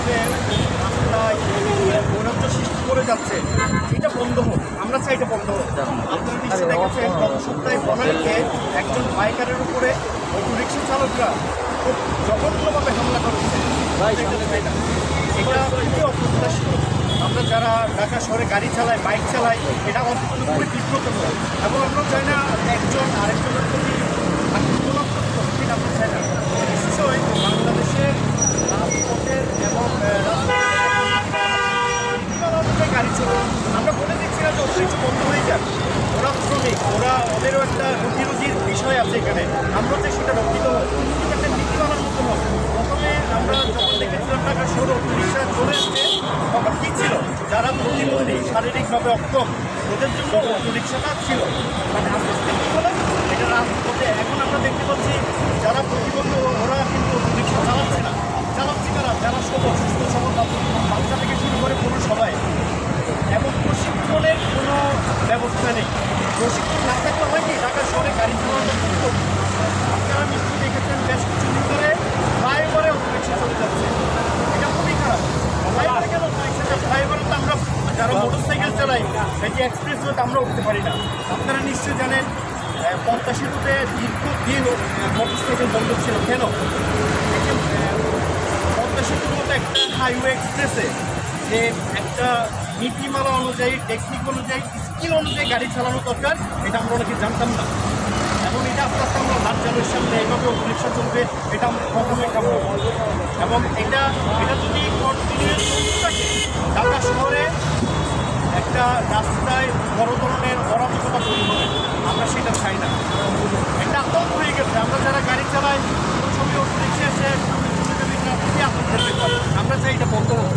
যেভাবে রাস্তায় বৈরাগ্য সৃষ্টি করে যাচ্ছে, এটা বন্ধ হোক। আমরা চাই এটা বন্ধ হোক। আপনারা নিশ্চয়ই দেখেছেন গত সপ্তাহে বনানীতে একজন বাইকারের উপরে অটোরিক্সা চালকরা খুব জঘন্যভাবে হামলা করেছে। এটা খুবই অপ্রত্যাশিত। আমরা যারা ঢাকা শহরে গাড়ি চালাই, বাইক চালাই, এটা আমাদের জন্য খুবই বিব্রতকর এবং আমরা চাই না একজন আরেকজনের প্রতি আক্রমণাত্মক প্রকৃতি আমরা চাই না। নিশ্চয়ই বাংলাদেশের রাজপথের এবং রাজপথের গাড়ি চলে, আমরা বলে দিচ্ছি না যে অতিরিক্ত বন্ধ হয়ে যাক। ওরা শ্রমিক, ওদেরও একটা রুজির বিষয় আছে এখানে। আমরা যে সেটা রক্ষিত হোক, কিন্তু একটা নীতিমালার মতো হোক। প্রথমে আমরা যখন দেখেছিলাম ঢাকা শহরে অটোরিক্সা চলে এসছে, তখন কী ছিল, যারা প্রতিবন্ধী, শারীরিকভাবে অক্ষম, ওদের জন্য অটোরিক্সাটা ছিল। মানে আস্তে আস্তে কী হলো, এটা রাজপথে এখন আমরা দেখতে পাচ্ছি যারা প্রতিবন্ধী ওরা কিন্তু অটোরিক্সা চালাচ্ছে না। চালাচ্ছে কারা, যারা সবল, সুস্থ সবল, বাচ্চা থেকে শুরু করে পুরো সবাই। এবং প্রশিক্ষণের কোনো ব্যবস্থা নেই। প্রশিক্ষণ না থাকলে হয় কি, ঢাকা শহরে গাড়ি চালানো খুব। আপনারা নিশ্চয়ই দেখেছেন বেশ কিছুদিন ধরে ফ্লাইওভারে অটোরিক্সা চলে যাচ্ছে। এটা খুবই খারাপ। ফ্লাইওভারে কেন অটোরিক্সাটা? ফ্লাইওভারে তো আমরা যারা মোটর সাইকেল চালাই, সেটি এক্সপ্রেস ওয়েতে আমরা উঠতে পারি না। আপনারা নিশ্চয়ই জানেন পদ্মা সেতুতে দীর্ঘদিন মোটর সাইকেল বন্ধ ছিল। কেন? পদ্মা সেতুর মতো একটা হাইওয়ে এক্সপ্রেসে যে একটা নীতিমালা অনুযায়ী, টেকনিক অনুযায়ী, স্কিল অনুযায়ী গাড়ি চালানো দরকার, এটা আমরা অনেকে জানতাম না। এবং এটা আস্তে আস্তে আমরা লাঞ্চালের সামনে এইভাবে অটোরিক্সা চলবে, এটা আমরা প্রথমে কামড়। এবং এটা যদি কন্টিনিউয়াস চলতে থাকে, ঢাকা শহরে একটা রাস্তায় বড় ধরনের অরাজকতা তৈরি হবে। আমরা সেটা চাই না। একটা আতঙ্ক হয়ে গেছে। আমরা যারা গাড়ি চালাই, ছবি অটোরিক্সা এসে খুবই আতঙ্কের ব্যাপার। আমরা চাই এটা বন্ধ হোক।